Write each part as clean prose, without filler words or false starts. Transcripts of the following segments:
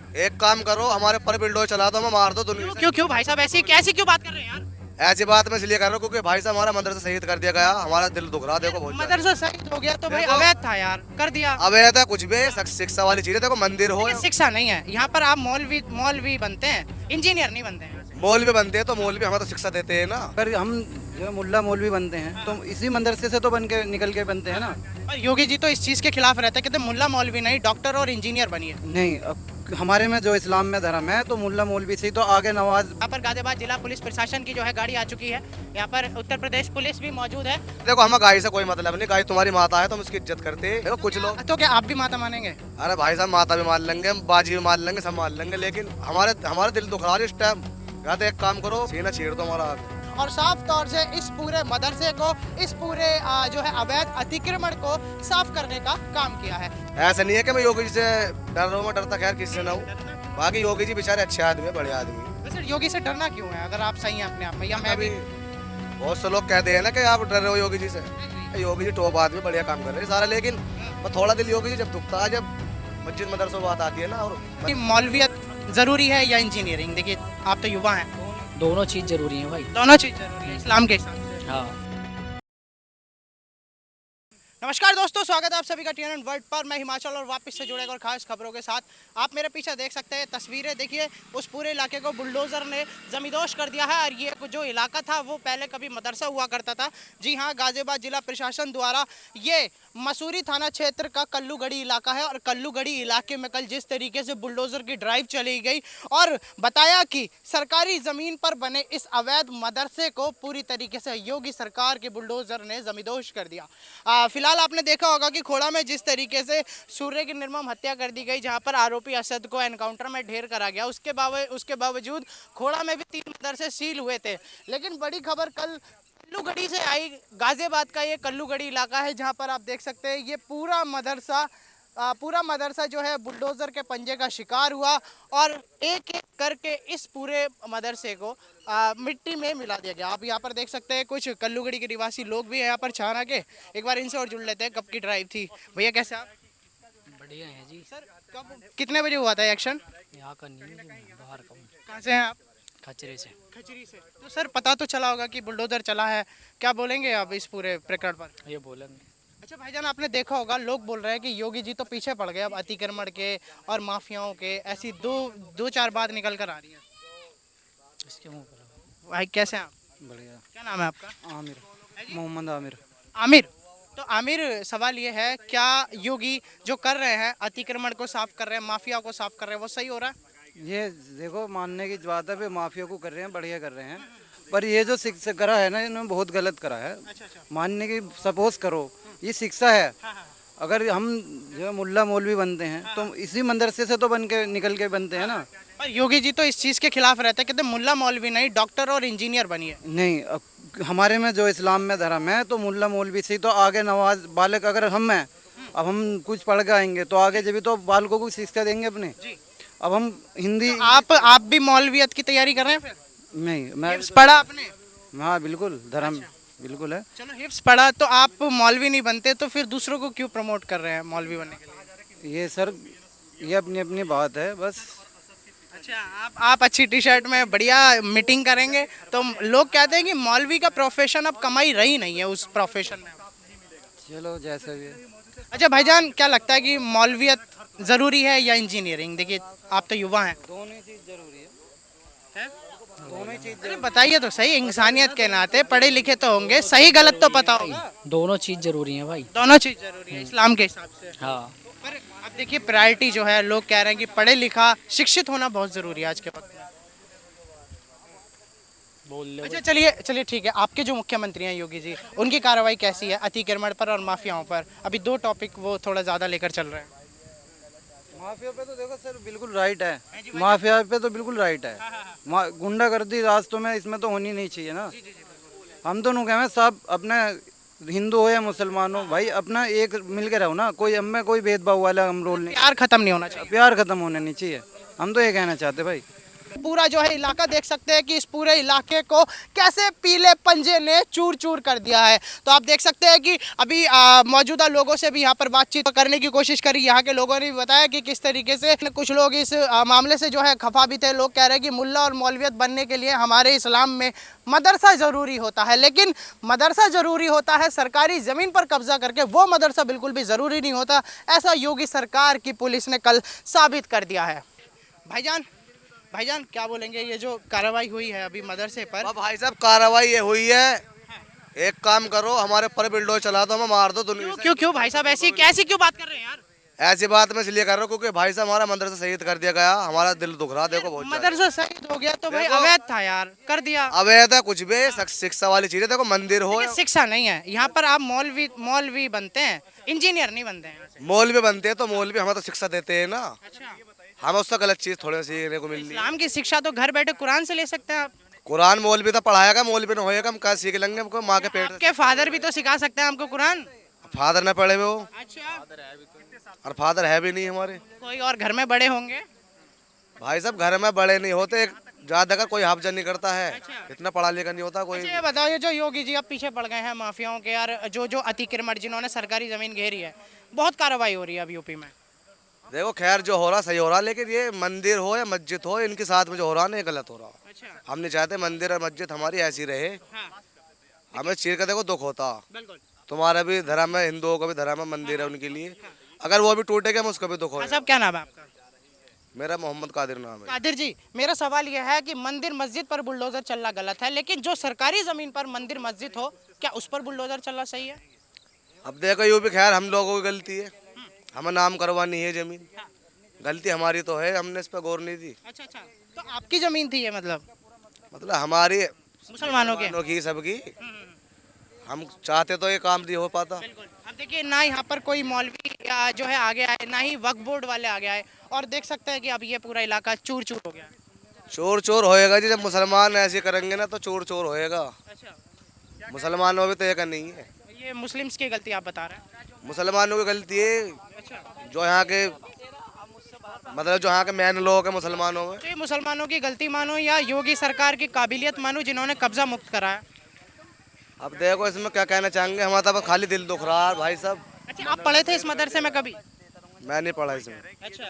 एक काम करो, हमारे ऊपर बिल्डोर चला दो, मैं मार दो क्यों दुनिया क्यों क्यों भाई साहब ऐसी कैसी क्यों बात कर रहे हैं यार? से। ऐसी बात मैं इसलिए कर रहा हूँ क्योंकि भाई साहब हमारा मदरसा शहीद कर दिया गया, हमारा दिल दुख रहा यार देखो बहुत ज्यादा। मदरसा शहीद हो गया तो भाई देखो, अवैध था यार, कर दिया। अब ये था कुछ भी शिक्षा वाली चीज है, देखो मंदिर हो, लेकिन शिक्षा नहीं है यहाँ पर, आप मौलवी मौलवी बनते हैं, इंजीनियर नहीं बनते हैं यहाँ से। मौलवी बनते हैं तो मौलवी हमें तो शिक्षा देते हैं ना। अगर हम जो मुल्ला मौलवी बनते हैं तो इसी मदरसे से तो बन के निकल के बनते हैं ना। और योगी जी तो इस चीज के खिलाफ रहते हैं, कहते हैं मुल्ला मौलवी नहीं, डॉक्टर और इंजीनियर बनिए। नहीं, अब हमारे में जो इस्लाम में धर्म है तो मुल्ला मौलवी से ही तो आगे नवाज। यहाँ पर गाजियाबाद जिला पुलिस प्रशासन की जो है गाड़ी आ चुकी है, यहाँ पर उत्तर प्रदेश पुलिस भी मौजूद है। देखो हमें गाय से कोई मतलब नहीं, गाय तुम्हारी माता है तो हम उसकी इज्जत करते हैं। देखो कुछ लोग, तो क्या आप भी माता मानेंगे? अरे भाई साहब माता भी मान लेंगे, हम बाजी भी मान लेंगे, सब मान लेंगे, लेकिन हमारे हमारे दिल दुख रहा है इस टाइम। या तो एक काम करो, सीना चीर दो हमारा। और साफ तौर से इस पूरे मदरसे को, इस पूरे जो है अवैध अतिक्रमण को साफ करने का काम किया है। ऐसा नहीं है कि मैं योगी जी से डर रहा हूँ, मैं डरता खैर किसी से ना हूँ। बाकी योगी जी बेचारे अच्छे आदमी है, बड़े आदमी। वैसे योगी से डरना क्यों है अगर आप सही हैं अपने आप में, या मैं भी? अभी बहुत से लोग कहते हैं ना कि आप डर रहे हो योगी जी से। योगी जी टॉप आदमी, बढ़िया काम कर रहे हैं सारा, लेकिन मैं थोड़ा दिल योगी जी जब दुखता है, जब मस्जिद मदरसों बात आती है ना। और कि मौलवियत जरूरी है या इंजीनियरिंग? देखिए आप तो युवा हैं, दोनों चीज़ जरूरी है भाई। दोनों चीज जरूरी है इस्लाम के हिसाब से। हाँ। नमस्कार दोस्तों, स्वागत है आप सभी का TNN वर्ल्ड पर। मैं हिमाचल और वापस से जुड़े और खास खबरों के साथ। आप मेरे पीछे देख सकते हैं तस्वीरें, देखिए उस पूरे इलाके को बुलडोजर ने जमींदोज कर दिया है। और ये जो इलाका था वो पहले कभी मदरसा हुआ करता था। जी हाँ, गाजियाबाद जिला प्रशासन द्वारा ये मसूरी थाना क्षेत्र का कल्लूगढ़ी इलाका है, और कल्लूगढ़ी इलाके में कल जिस तरीके से बुलडोजर की ड्राइव चली गई और बताया कि सरकारी ज़मीन पर बने इस अवैध मदरसे को पूरी तरीके से योगी सरकार के बुलडोजर ने जमींदोज कर दिया। फिलहाल आपने देखा होगा कि खोड़ा में जिस तरीके से सूर्य की निर्मम हत्या कर दी गई, जहां पर आरोपी असद को एनकाउंटर में ढेर करा गया, उसके बावजूद खोड़ा में भी 3 मदरसे सील हुए थे। लेकिन बड़ी खबर कल कल्लूगढ़ी से आई। गाजियाबाद का ये कल्लूगढ़ी इलाका है, जहां पर आप देख सकते हैं ये पूरा मदरसा जो है बुलडोजर के पंजे का शिकार हुआ, और एक एक करके इस पूरे मदरसे को मिट्टी में मिला दिया गया। आप यहाँ पर देख सकते हैं कुछ कल्लूगढ़ी के निवासी लोग भी हैं यहाँ पर छाना के। एक बार इनसे और जुड़ लेते हैं, कब की ड्राइव थी भैया, कैसे आप? बढ़िया है जी। सर कब, कितने बजे हुआ था एक्शन? यहाँ का नहीं है जी, बाहर का हूँ। कहाँ से हैं आप? खचरे से। खचरी से। तो सर पता तो चला होगा कि बुलडोजर चला है, क्या बोलेंगे आप इस पूरे प्रकरण पर? ये बोलेंगे। अच्छा भाईजान, आपने देखा होगा लोग बोल रहे हैं कि योगी जी तो पीछे पड़ गए अब अतिक्रमण के और माफियाओं के, ऐसी दो चार बात निकल कर आ रही है। इसके मुंह पर। भाई कैसे हैं आप? बढ़िया। क्या नाम है आपका? आमिर, मोहम्मद आमिर। आमिर। तो आमिर, सवाल ये है, क्या योगी जो कर रहे हैं अतिक्रमण को साफ कर रहे हैं, माफिया को साफ कर रहे हैं, वो सही हो रहा है? ये देखो, मानने की बात है, वे माफिया को कर रहे हैं, बढ़िया कर रहे हैं। पर ये जो शिक्षा करा है ना, इन्होंने बहुत गलत करा है। मानने की सपोज करो, ये शिक्षा है। अगर हम जो मुल्ला मौलवी बनते हैं तो इसी मदरसे से तो बन के निकल के बनते हैं ना। पर योगी जी तो इस चीज के खिलाफ रहते हैं, कहते हैं मुल्ला मौलवी नहीं, डॉक्टर और इंजीनियर बनिए। नहीं, अब हमारे में जो इस्लाम में धर्म है तो मुल्ला मौलवी से ही तो आगे नवाज बालक। अगर हम हैं, अब हम कुछ पढ़ के आएंगे तो आगे जब भी तो बालकों को शिक्षा देंगे अपने। अब हम हिंदी। तो आप भी मौलवियत की तैयारी कर रहे हैं फिर? नहीं, मैं हिफ्स पढ़ा आपने? हाँ बिल्कुल, धर्म बिल्कुल है। चलो हिफ्स पढ़ा तो आप मौलवी नहीं बनते, तो फिर दूसरों को क्यों प्रमोट कर रहे हैं मौलवी बनने के लिए? ये सर, ये अपनी अपनी बात है बस। अच्छा, आप अच्छी टी शर्ट में बढ़िया मीटिंग करेंगे तो लोग कहते हैं कि मौलवी का प्रोफेशन अब कमाई रही नहीं है उस प्रोफेशन में। चलो जैसे भी है। अच्छा भाईजान, क्या लगता है कि मौलवियत जरूरी है या इंजीनियरिंग? देखिए आप तो युवा हैं, दोनों चीज जरूरी है। दोनों चीज। अरे बताइए तो सही, इंसानियत के नाते पढ़े लिखे तो होंगे, सही गलत तो पता होगा। दोनों चीज़ जरूरी है भाई। दोनों चीज जरूरी है इस्लाम के हिसाब से। हाँ। पर अब देखिए प्रायोरिटी जो है, लोग कह रहे हैं कि पढ़े लिखा शिक्षित होना बहुत जरूरी है आज के वक्त में। बोल ले। अच्छा चलिए चलिए ठीक है, आपके जो मुख्यमंत्री हैं योगी जी, उनकी कार्रवाई कैसी है अतिक्रमण पर और माफियाओं पर? अभी 2 टॉपिक वो थोड़ा ज्यादा लेकर चल रहे हैं। माफिया पे तो देखो सर बिल्कुल राइट है। माफिया पे तो बिल्कुल राइट है। गुंडागर्दी रास्तों में इसमें तो होनी नहीं चाहिए ना। हम दोनों कहें सब अपने, हिंदू हो या मुसलमान हो भाई, अपना एक मिल के रहो ना। कोई हमें कोई भेदभाव वाला हम रोल नहीं। प्यार खत्म नहीं होना चाहिए। प्यार खत्म होना नहीं चाहिए, हम तो ये कहना चाहते भाई। पूरा जो है इलाका देख सकते हैं कि इस पूरे इलाके को कैसे पीले पंजे ने चूर चूर कर दिया है। तो आप देख सकते हैं कि अभी मौजूदा लोगों से भी यहाँ पर बातचीत करने की कोशिश करी। यहाँ के लोगों ने भी बताया कि किस तरीके से कुछ लोग इस मामले से जो है खफा भी थे। लोग कह रहे हैं कि मुल्ला और मौलवियत बनने के लिए हमारे इस्लाम में मदरसा ज़रूरी होता है, लेकिन मदरसा ज़रूरी होता है सरकारी ज़मीन पर कब्जा करके, वो मदरसा बिल्कुल भी ज़रूरी नहीं होता। ऐसा योगी सरकार की पुलिस ने कल साबित कर दिया है। भाईजान क्या बोलेंगे, ये जो कार्रवाई हुई है अभी मदरसे पर? अब भाई साहब कार्रवाई ये हुई है, एक काम करो हमारे पर बिल्डोज चला दो, हमें मार दो दुनिया से। क्यों भाई साहब ऐसी कैसी क्यों बात कर रहे हैं यार? ऐसी बात मैं इसलिए कर रहा हूँ क्योंकि भाई साहब हमारा मदरसा शहीद कर दिया गया, हमारा दिल दुख रहा। देखो बहुत मदरसा शहीद हो गया तो भाई अवैध था यार, कर दिया। अवैध है कुछ भी, शिक्षा वाली चीज है। देखो मंदिर हो, शिक्षा नहीं है यहाँ पर। आप मौलवी बनते हैं, इंजीनियर नहीं बनते हैं। मौलवी बनते हैं तो मौलवी हमें तो शिक्षा देते हैं ना, अच्छा, हमें उससे गलत चीज थोड़ी सीखने को मिल रही है। इस्लाम की शिक्षा तो घर बैठे कुरान से ले सकते हैं आप। कुरान मौलवी तो पढ़ाएगा, मौलवी न होएगा, हम क्या सीख लेंगे? हमको माँ के पेट आपके फादर भी तो सिखा सकते हैं हमको कुरान। फादर न पढ़े हुए वो, अच्छा, और फादर है भी नहीं हमारे। कोई और घर में बड़े होंगे। भाई साहब घर में बड़े नहीं होते, ज्यादा का कोई हाफजा नहीं करता है, अच्छा। इतना पढ़ा लिखा नहीं होता कोई। अच्छा ये बताओ, ये जो योगी जी अब पीछे पड़ गए हैं माफियाओं के यार, जो अतिक्रमण जिन्होंने सरकारी जमीन घेरी है, बहुत कार्रवाई हो रही है अब यूपी में। देखो खैर जो हो रहा सही हो रहा, लेकिन ये मंदिर हो या मस्जिद हो, इनके साथ में जो हो रहा ना ये गलत हो रहा। अच्छा, हम नहीं चाहते मंदिर और मस्जिद हमारी ऐसी रहे, हाँ, हमें चीज का देखो दुख होता। बिल्कुल। तुम्हारा भी धर्म है, हिंदुओं का भी धर्म है, मंदिर है उनके लिए, अगर वो भी टूटेगा हमें उसका भी दुख हाँ होगा। साहब, क्या नाम है आपका? मेरा मोहम्मद कादिर नाम है। कादिर जी, मेरा सवाल यह है कि मंदिर मस्जिद पर बुलडोजर चलना गलत है, लेकिन जो सरकारी जमीन पर मंदिर मस्जिद हो, क्या उस पर बुलडोजर चलना सही है? अब देखो ये भी खैर हम लोगों की गलती है, हमें नाम करवानी है जमीन, गलती हमारी तो है, हमने इस पर गौर नहीं दी। अच्छा, तो आपकी जमीन थी ये, मतलब हमारी मुसलमानों के? की सबकी, हम चाहते तो ये काम नहीं हो पाता। बिल्कुल। अब देखिए ना यहाँ पर कोई मौलवी या जो है आगे आए, ना ही वक्फ बोर्ड वाले आगे आए, और देख सकते हैं कि अब ये पूरा इलाका चूर चूर हो गया है। चोर चोर होएगा जी, जब मुसलमान ऐसे करेंगे ना तो चोर चोर होएगा। अच्छा, मुसलमानों में तो एक नहीं है, ये मुस्लिम्स की गलती आप बता रहे हैं? मुसलमानों की गलती है, अच्छा, जो यहाँ के मतलब जो यहाँ के मेन लोग हैं मुसलमानों में। तो ये मुसलमानों की गलती मानो या योगी सरकार की काबिलियत मानो जिन्होंने कब्जा मुक्त कराया? अब देखो इसमें क्या कहना चाहेंगे, हमारा तो खाली दिल दुख रहा है भाई साहब। अच्छा, आप पढ़े थे इस मदरसे में कभी? मैं नहीं पढ़ा इसमें, अच्छा,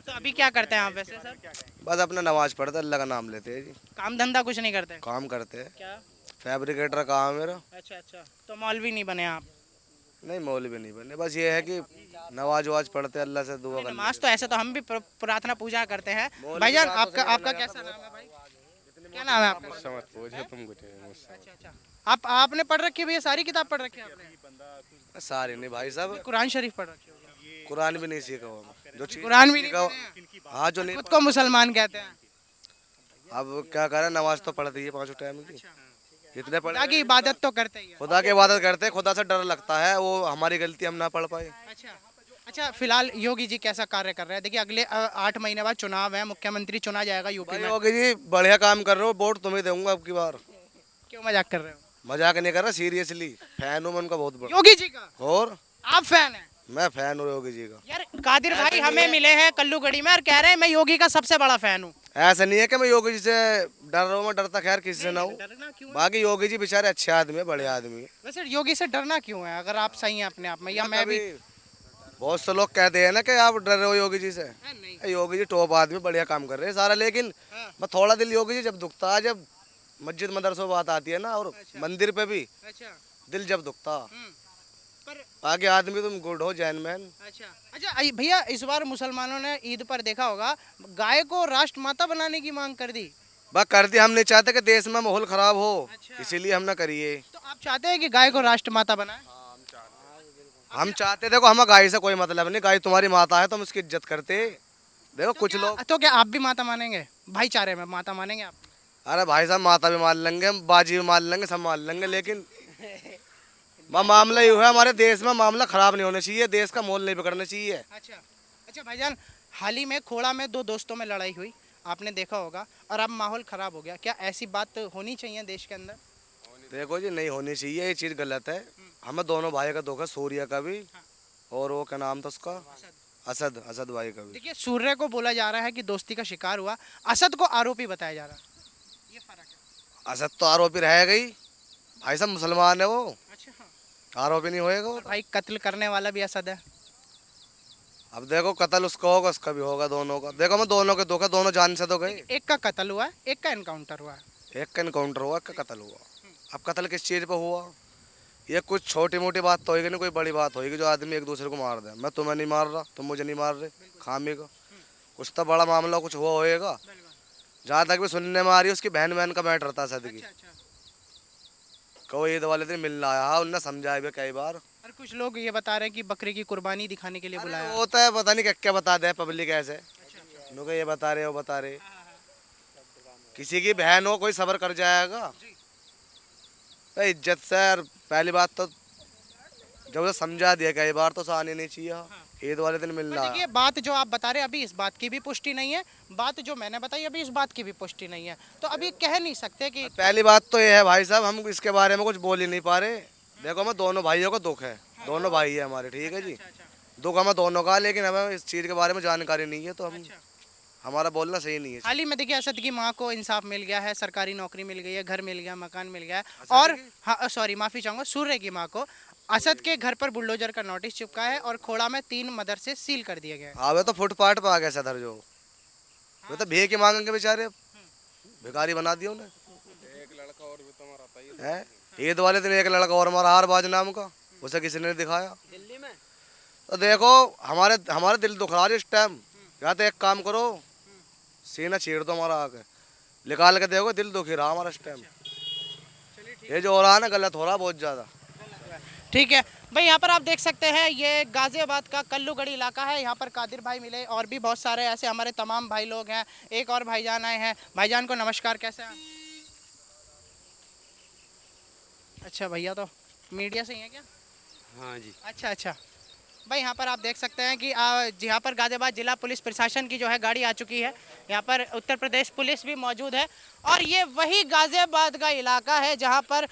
तो अभी क्या करते हैं आप वैसे सर? बस अपना नमाज पढ़ते अल्लाह का नाम लेते हैं जी। काम धंधा कुछ नहीं करते? काम करते हैं, क्या? फैब्रिकेटर काम है मेरा। अच्छा, तो मौलवी नहीं बने आप? नहीं मौलवी नहीं बने, बस ये है कि नमाज ववाज पढ़ते अल्लाह से दुआ करते। नमाज तो ऐसे तो हम भी प्रार्थना पूजा करते हैं। भाईजान आपका कैसा नाम है भाई? क्या नाम है आपका? अच्छा, आपने पढ़ रखी है भैया, सारी किताब पढ़ रखी है आपने? सारी नहीं भाई साहब, कुरान शरीफ पढ़ रखी होगी? कुरान भी नहीं सीखा हुआ मैं। जो चीज कुरान भी नहीं सीखा पढ़े हैं? हाँ जो नहीं, खुद को मुसलमान कहते हैं। अब क्या करें, नमाज तो पढ़ती है 5 टाइम की, जितने खुदा पढ़े की इबादत तो करते ही है। खुदा की इबादत करते हैं, खुदा से डर लगता है, वो हमारी गलती हम ना पढ़ पाए। अच्छा, फिलहाल योगी जी कैसा कार्य कर रहे हैं? देखिए अगले 8 महीने बाद चुनाव है, मुख्यमंत्री चुना जाएगा यूपी में। योगी जी बढ़िया काम कर रहे हो, वोट तुम्हें दूंगा अब की बार। क्यों मजाक कर रहे हो? मजाक नहीं कर रहा, सीरियसली फैन हूँ मैं उनका बहुत बड़ा। योगी जी का और आप फैन हैं? मैं फैन हूँ योगी जी का। यार कादिर भाई हमें मिले हैं कल्लूगढ़ी में और कह रहे हैं मैं योगी का सबसे बड़ा फैन हूँ। ऐसा नहीं है कि मैं योगी जी से डर रहा हूँ, मैं डरता खैर किसी से ना हूँ। डरना क्यों है? बाकी योगी जी बेचारे अच्छे आदमी है, बड़े आदमी है। वैसे योगी से डरना क्यों है अगर आप सही हैं अपने आप में, या मैं भी? बहुत से लोग कहते हैं ना कि आप डर रहे हो योगी जी से। नहीं। योगी जी टॉप आदमी, बढ़िया काम कर रहे हैं सारा, लेकिन मैं थोड़ा दिल योगी जी जब दुखता है, जब मस्जिद मदरसों बात आती है ना, और मंदिर पे भी अच्छा, दिल जब दुखता। पर बाकी आदमी तुम गुड हो, जैन मैन। अच्छा भैया, इस बार मुसलमानों ने ईद पर देखा होगा गाय को राष्ट्र माता बनाने की मांग कर दी। बस कर दी, हम नहीं चाहते कि देश में माहौल खराब हो, इसीलिए हम ना करिए। तो आप चाहते हैं कि गाय को राष्ट्र माता बनाए? हम चाहते, देखो हमें गाय से कोई मतलब नहीं, गाय तुम्हारी माता है, तुम उसकी इज्जत करते। देखो कुछ लोग, तो क्या आप भी माता मानेंगे? भाईचारे में माता मानेंगे आप? अरे भाई साहब माता भी मान लेंगे, बाजी भी मान लेंगे, सब मान लेंगे, लेकिन मामला ये हुआ हमारे देश में, मामला खराब नहीं होना चाहिए, देश का माहौल नहीं बिगड़ना चाहिए। अच्छा भाईजान, हाल ही में खोड़ा में 2 दोस्तों में लड़ाई हुई, आपने देखा होगा, और अब माहौल खराब हो गया। क्या ऐसी बात होनी चाहिए देश के अंदर? देखो जी नहीं होनी चाहिए, ये चीज़ गलत है। हमें दोनों भाई का धोखा, सूर्य का भी और वो क्या नाम था उसका, असद असद भाई का भी। देखिए सूर्य को बोला जा रहा है कि दोस्ती का शिकार हुआ, असद को आरोपी बताया जा रहा है, ये फर्क है। असद तो आरोपी रहेगा ही भाई, सब मुसलमान है वो, अच्छा हाँ। आरोपी नहीं होएगा वो। भाई कत्ल करने वाला भी असद है। अब देखो कत्ल उसका होगा, उसका भी होगा, दोनों का। देखो मैं दोनों के धोखा, दोनों जान से तो गए। एक का कत्ल हुआ है, एक का एनकाउंटर हुआ है। एक का इनकाउंटर हुआ, एक का कत्ल हुआ। अब कत्ल किस चीज़ पे हुआ? ये कुछ छोटी मोटी बात तो होगी नहीं, कोई बड़ी बात होगी जो आदमी एक दूसरे को मार दे। मैं तुम्हें नहीं मार रहा, तुम मुझे नहीं मार रहे, खामी का कुछ तो बड़ा मामला कुछ हुआ होएगा। जहाँ तक भी सुनने में आ रही है उसकी बहन बहन का मैटर था सद की। कहो ईद वाले दिन मिलना आया, हाँ उनने समझाया भी कई बार। और कुछ लोग ये बता रहे हैं कि बकरे की कुर्बानी दिखाने के लिए बुलाया। होता है, पता नहीं क्या क्या बता दे पब्लिक ऐसे। लोग ये बता रहे, वो बता रहे। किसी की बहन हो कोई सब्र कर जाएगा तो इज्जत से। और पहली बात तो जब उसे समझा दिया कई बार तो आने नहीं चाहिए। ईद वाले दिन मिलना आया। देखिए बात जो आप बता रहे हैं अभी इस बात की भी पुष्टि नहीं है, बात जो मैंने बताई अभी इस बात की भी पुष्टि नहीं है, तो अभी कह नहीं सकते कि। पहली बात तो ये है भाई साहब, हम इसके बारे में कुछ बोल ही नहीं पा रहे। देखो मैं दोनों भाइयों को दुख है, दोनों भाई है हमारे, ठीक है जी। दुख हमें दोनों का, लेकिन हमें इस चीज़ के बारे में जानकारी नहीं है तो हम हमारा बोलना सही नहीं है। हाल ही में देखिए असद की माँ को इंसाफ मिल गया है, सरकारी नौकरी मिल गई है, घर मिल गया, मकान मिल गया है। और हाँ सॉरी माफी चाहूंगा, सूर्य की माँ को असद के घर पर बुलडोजर का नोटिस चिपका है और खोड़ा में 3 मदरसे सील कर दिए गए हैं। हाँ वे तो फुटपाथ पे आ गए सदर जो, वे तो भीख ही मांगेंगे बेचारे, भिखारी बना दिया उन्हें। एक लड़का और भी तो मरा था ईद वाले दिन, एक लड़का और मरा हारबाज नाम का, उसे किसी ने दिखाया दिल्ली में। तो देखो हमारे हमारे दिल दुख रहा है इस टाइम। या तो एक काम करो, सीना छेड़ दो हमारा आके, निकाल के देखो, दिल दुख ही रहा हमारा इस टाइम। ये जो हो रहा है ना गलत हो रहा बहुत ज़्यादा। ठीक है भाई, यहाँ पर आप देख सकते हैं ये गाजियाबाद का कल्लूगढ़ी इलाका है। यहाँ पर कादिर भाई मिले और भी बहुत सारे ऐसे हमारे तमाम भाई लोग हैं। एक और भाईजान आए हैं, भाईजान को नमस्कार, कैसे हैं? अच्छा भैया तो मीडिया से ही है क्या? हाँ जी। अच्छा अच्छा भाई, यहाँ पर आप देख सकते हैं कि यहाँ पर गाजियाबाद जिला पुलिस प्रशासन की जो है गाड़ी आ चुकी है। यहाँ पर उत्तर प्रदेश पुलिस भी मौजूद है और ये वही गाजियाबाद का इलाका है जहाँ पर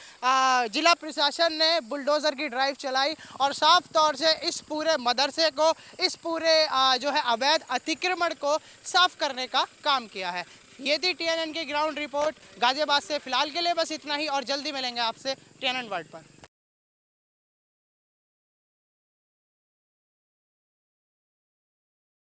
जिला प्रशासन ने बुलडोज़र की ड्राइव चलाई और साफ तौर से इस पूरे मदरसे को, इस पूरे जो है अवैध अतिक्रमण को साफ करने का काम किया है। ये थी TNN की ग्राउंड रिपोर्ट गाजियाबाद से। फिलहाल के लिए बस इतना ही और जल्दी मिलेंगे आपसे TNN वर्ल्ड पर।